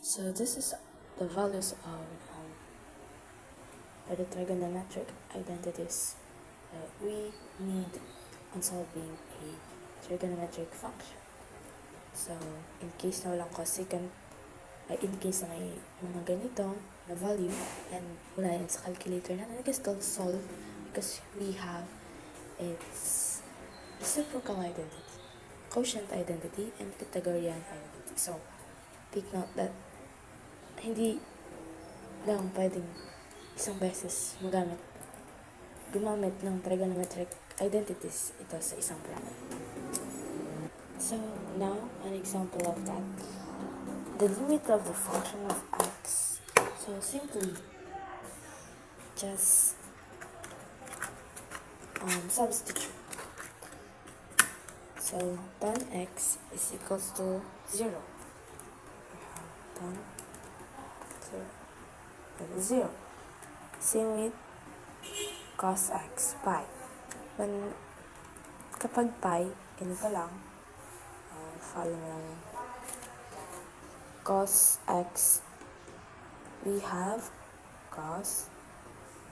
So this is the values of the trigonometric identities we need on solving a trigonometric function. So in case na walang cosecant, in case na may mga ganito na value and wala yan sa calculator natin, we can still solve because we have its reciprocal identity, quotient identity, and Pythagorean identity. So take note that hindi lang pwedeng isang beses gumamit ng trigonometric identities ito sa isang problem. So now, an example of that. The limit of the function of x. So simply just substitute. So tan x is equals to 0. Tan 0. Same with cos x, pi. Kapag pi, ganito lang. Follow mo lang. Cos x, we have cos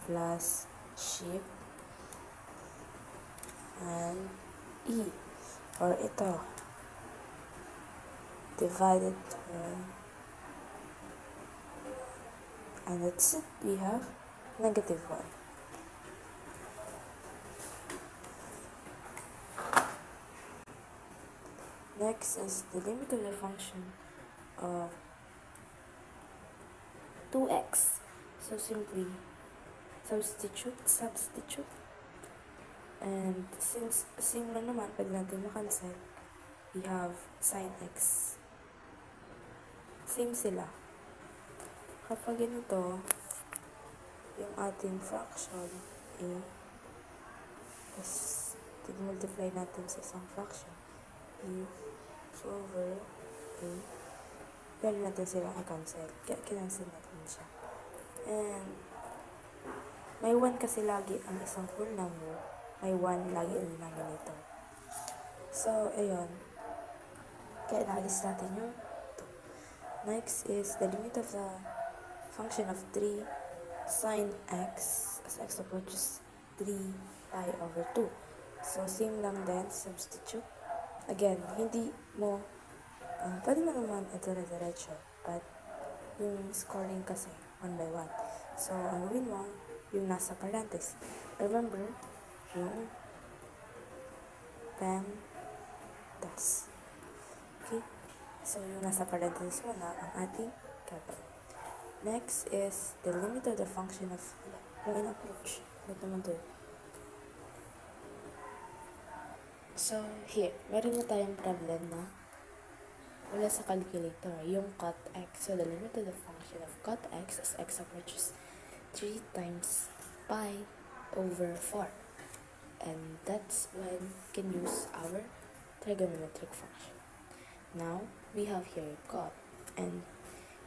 plus shift and e, or ito, divided and that's it. We have negative 1. Next is the limit of the function of 2x. So simply substitute, and since same lang naman, pwede natin makancel. We have sin x. Same sila. Kapag ganito, yung ating fraction is multiply natin sa isang fraction. Over a, pwede natin sila i-cancel. Kinancel natin siya. And may 1 kasi lagi ang isang whole number. May 1 lagi ang denominator. So, ayun. Kaya naalis natin yung 2. Next is the limit of the function of 3 sin x as x approaches 3 pi over 2. So, same lang din. Substitute. Again, hindi mo, pwede mo naman dire-diretso, but yung scoring kasi 1 by 1. So, ang gawin mo, yung nasa parenthesis. Remember, yung parenthesis. Okay? So, yung nasa parenthesis mo na ang ating gagawin. Next is the limit of the function of yung approach. Ito naman to. So, here, meron na tayong problem na wala sa calculator, yung cot x. So, the limit of the function of cot x as x approaches 3 times pi over 4. And that's when we can use our trigonometric function. Now, we have here cot. And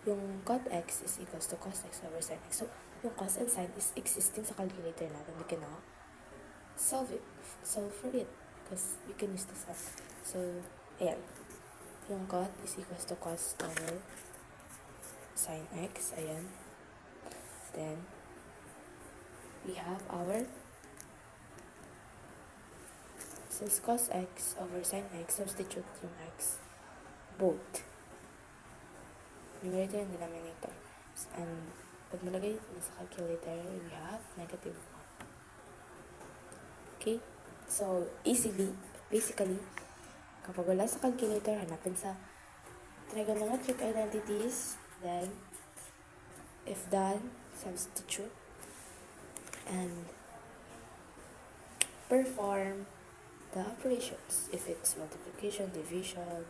yung cot x is equals to cos x over sin x. So, yung cos and sin is existing sa calculator natin. We can now solve for it. Because we can use this up. So, ayan. Yung cot is equals to cos over sin x. Ayan. Then, we have our, since cos x over sin x, substitute yung x. Both. Numerator and denominator. And, pag malagay sa calculator, we have negative 1. Okay? So, basically, kapag wala sa calculator, hanapin sa trigonometric identities, then, if done, substitute, and perform the operations. If it's multiplication, division,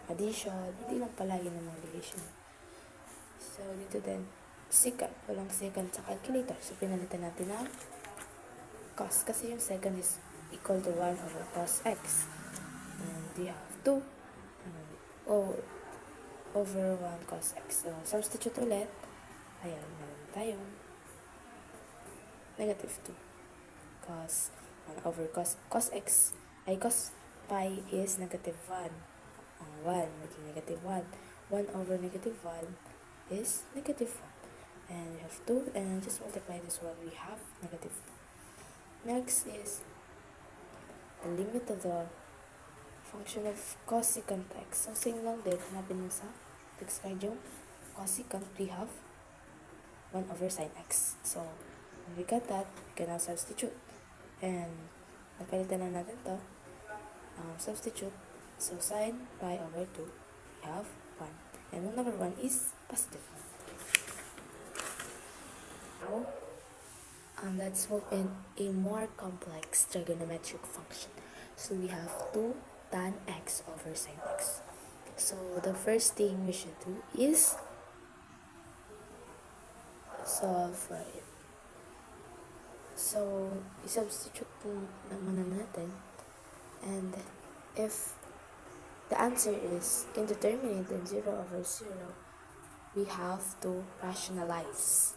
addition, hindi lang palagi ng multiplication. So, dito din, second, walang second sa calculator. So, pinalitan natin ang cos, kasi yung second is equal to 1 over cos x. And we have 2 over 1 cos x. So, substitute ulit. Ayan, meron tayong negative 2. Cos 1 over cos x, ay cos pi is negative 1. Ang 1, naging negative 1. 1 over negative 1 is negative 1. And we have 2, and just multiply this one, we have negative 2. Next is the limit of the function of cosecant x. So, same lang din, hanapin mo sa text card yung cosecant, we have 1 over sine x. So, when we got that, we can now substitute. And, napalitan na natin to. Substitute. So, sine pi over 2, we have 1. And 1 over 1 is positive. Now, let's move in a more complex trigonometric function. So, we have 2 tan x over sine x. So, the first thing we should do is solve for it. So, i-substitute po naman natin. And if the answer is indeterminate and 0 over 0, we have to rationalize.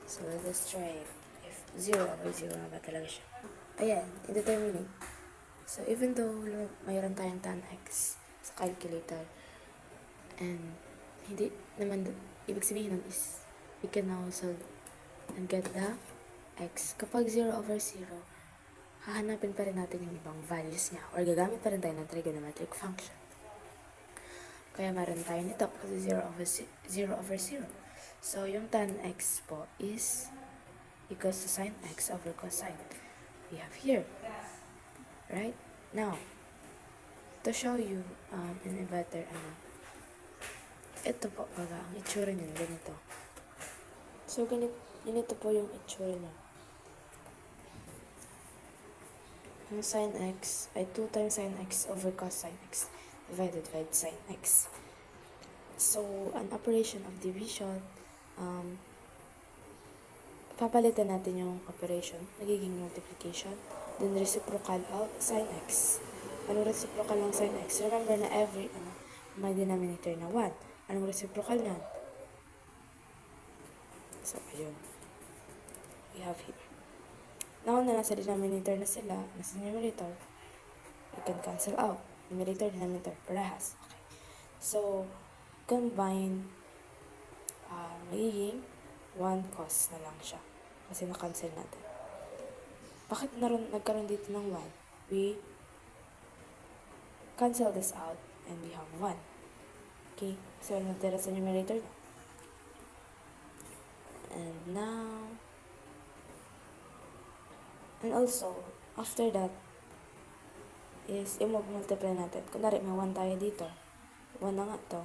So, let us try it. If 0 over 0 na ba talaga siya? Ayan, indeterminate. So, even though mayroon tayong tan x sa calculator, and hindi naman, ibig sabihin nun is, we can now solve and get the x. Kapag 0 over 0, hahanapin pa rin natin yung ibang values niya, or gagamit pa rin tayo ng trigonometric function. Kaya meron tayo nito kasi 0 over 0. So, yung tan x po is equals to sine x over cosine. We have here. Right? Now, to show you in a better, ito po baga, ang itsura niya, ganito. So, ganito po yung itsura niya. Yung sine x ay 2 times sine x over cosine x divided by sine x. So, an operation of division, papalitan natin yung operation, nagiging multiplication, then reciprocal of sine x. Anong reciprocal ng sine x? Remember na may denominator na 1. Anong reciprocal na? So, ayun. We have here. Now, na nasa denominator na sila, nasa numerator, we can cancel out. Numerator, denominator, parehas. Okay. So, combine, magiging 1 cos na lang siya. Kasi na-cancel natin. Bakit nagkaroon dito ng 1? We cancel this out and we have 1. Okay? So, natira sa numerator na. And now, and also, after that, is i-multiply natin. Kunwari, may 1 tayo dito. 1 na nga to.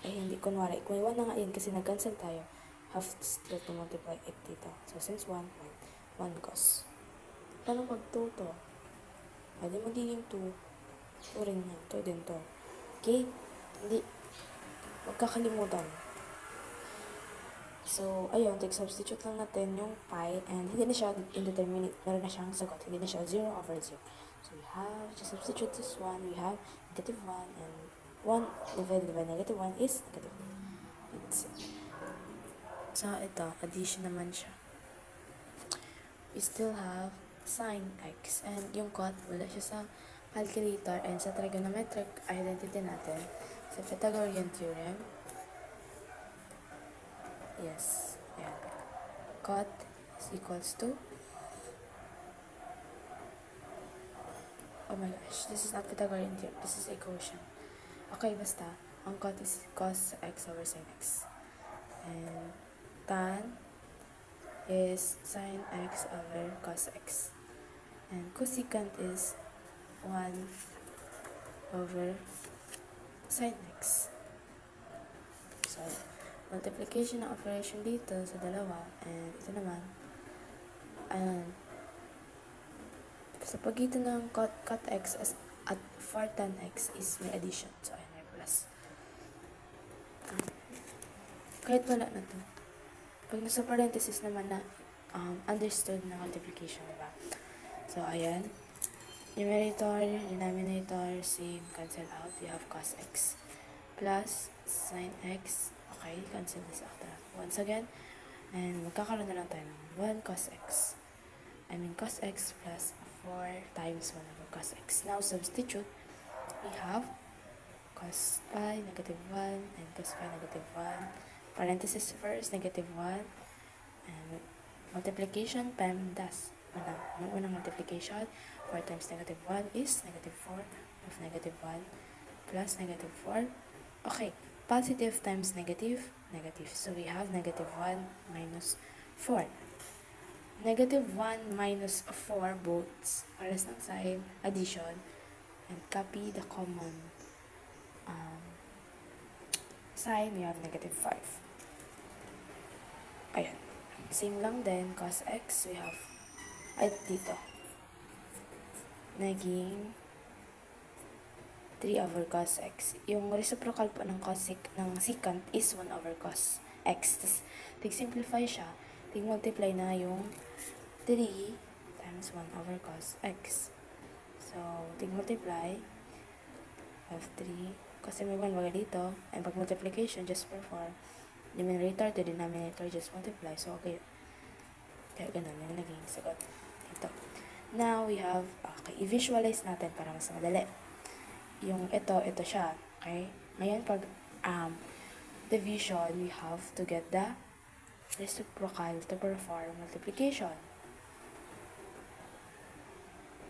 Eh, hindi, kunwari, kung may 1 na nga yun kasi nag-cancel tayo, have still to multiply it dito. So, since 1 cos. Paano pag 2 to? Pwede magiging 2. 2 rin yan. 2 din to. Okay? Hindi. Huwag kakalimutan. So, ayun, take-substitute lang natin yung pi, and hindi na siya indeterminate. Meron na siyang sagot. Hindi na siya 0 over 0. So, we have to substitute this one. We have negative 1, and 1 divided by negative 1 is negative 1. That's it. So, ito, addition naman siya. We still have sine x, and yung cot, wala siya sa calculator and sa trigonometric identity natin. Sa Pythagorean theorem, yes, ayan. Cot is equals to, oh my gosh, this is not Pythagorean theorem, this is a quotient. Okay, basta, ang cot is cos x over sin x. And tan is sin x over cos x. And cosecant is 1 over sin x. So, multiplication ng operation dito sa dalawa, and ito naman, sa pagitan ng cot x at for tan x is may addition. So, ayan, may plus. Kahit wala na to. Pag nasa parenthesis naman na understood na multiplication, diba? So, ayan. Numerator, denominator, same, cancel out. We have cos x plus sin x. Okay, cancel this out once again. And magkakaroon na lang tayo ng 1 cos x. Cos x plus 4 times 1 over cos x. Now, substitute. We have cos pi, negative 1, and cos pi, negative 1. Parenthesis first, negative 1. And multiplication, PEMDAS. Unang multiplication, 4 times negative 1 is negative 4 of negative 1 plus negative 4. Okay, positive times negative, negative. So we have negative 1 minus 4. Negative 1 minus 4 both pares ng sign, addition, and copy the common sign, we have negative 5. Ayan. Same lang din, cos x, we have, ay dito, naging 3 over cos x. Yung reciprocal po ng secant is 1 over cos x. Tapos, tig-simplify siya, tig-multiply na yung 3 times 1 over cos x. So, tig-multiply, have 3, kasi may 1 baga dito, and pag multiplication, just perform numerator to denominator, just multiply. So, okay. Kaya ganun, yung naging sagot dito. Now, we have, okay, i-visualize natin para mas madali. Yung ito siya, okay? Ngayon, pag division, we have to get the reciprocal to perform multiplication.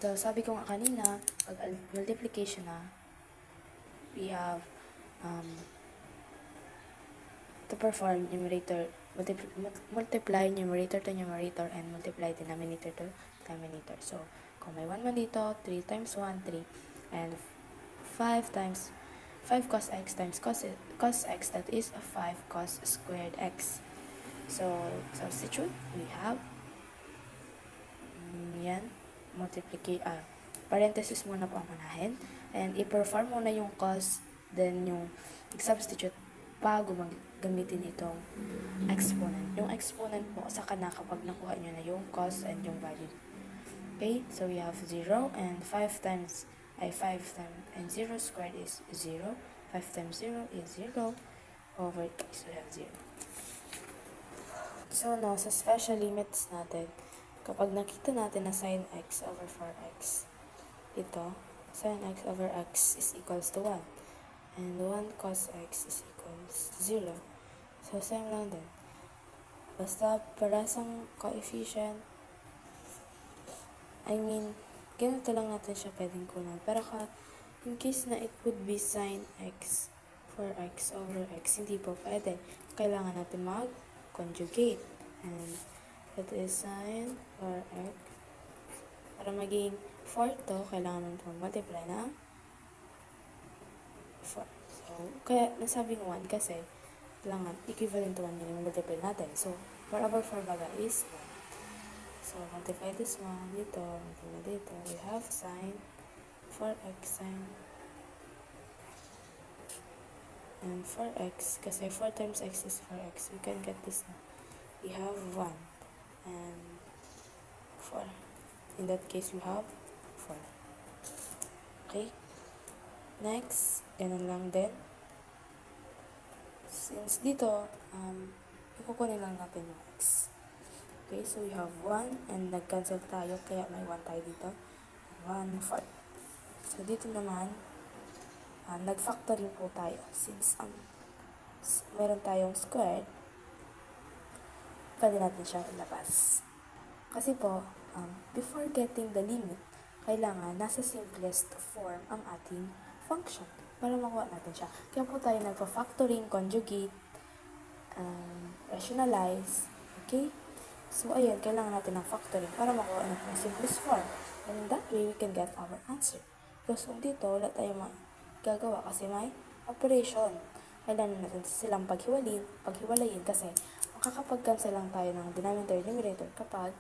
So, sabi ko nga kanina, pag multiplication na, we have to perform numerator, multiply numerator to numerator, and multiply denominator to denominator. So, kung may 1 man dito, 3 times 1, 3, and 5 times 5 cos x times cos x, that is 5 cos squared x. So, substitute, we have yan, parenthesis muna po ang unahin, and i-perform muna yung cos, then yung substitute bago gamitin itong exponent. Yung exponent po saka na kapag nakuha nyo na yung cos and yung value. Okay, so we have 0, and 5 times and 0 squared is 0. 5 times 0 is 0 over 3, so we have 0. So now, sa special limits natin, kapag nakita natin na sin x over 4x, ito, sin x over x is equals to 1. And 1 cos x is equals to 0. So, same lang din. Basta parasang coefficient, ganito lang natin siya pwedeng kunan. Pero in case na it would be sin x for x over x, hindi po pwede. Kailangan natin mag-conjugate. And that is sin for x. Para maging 4 to, kailangan natin mag-multiply na 4. So, kaya nasabing 1 kasi kailangan equivalent to 1 yung multiply natin. So, 4 over 4 baga is 1. So, multiply this one dito, multiply dito. We have sin 4x sin and 4x, kasi 4 times x is 4x. We can get this now. We have 1 and 4. In that case, we have 4. Okay? Next, ganun lang din. Since dito, ikukunin lang natin yung x. Okay, so we have 1 and nag-cancel tayo, kaya may 1 tayo dito. 1, 4. So, dito naman, nag-factoring po tayo. Since meron tayong squared, pwede natin siya ilabas. Kasi po, before getting the limit, kailangan nasa simplest form ang ating function para makuha natin siya. Kaya po tayo nagpa-factoring, conjugate, rationalize, okay? So, ayan, kailangan natin ng factoring para makuha natin ang simplest form. And in that way, we can get our answer. Because dito, wala tayong gagawa kasi may operation. Kailangan natin silang paghiwalayin kasi makakapag-cancel lang tayo ng denominator numerator kapag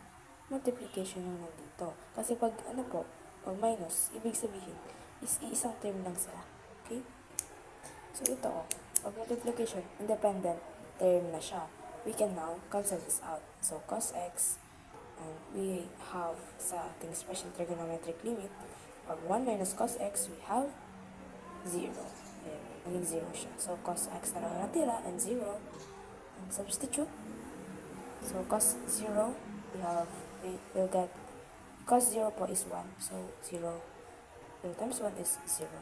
multiplication yung nandito. Kasi pag pag minus, ibig sabihin is iisang term lang sila. Okay? So, ito, pag multiplication, independent term na siya. We can now cancel this out. So, cos x, and we have sa ating special trigonometric limit, pag 1 minus cos x, we have 0. Ayan, naging 0 siya. So, cos x na lang natira, and 0. And substitute. So, cos 0, we'll get, cos 0 po is 1. So, 0 times 1 is 0.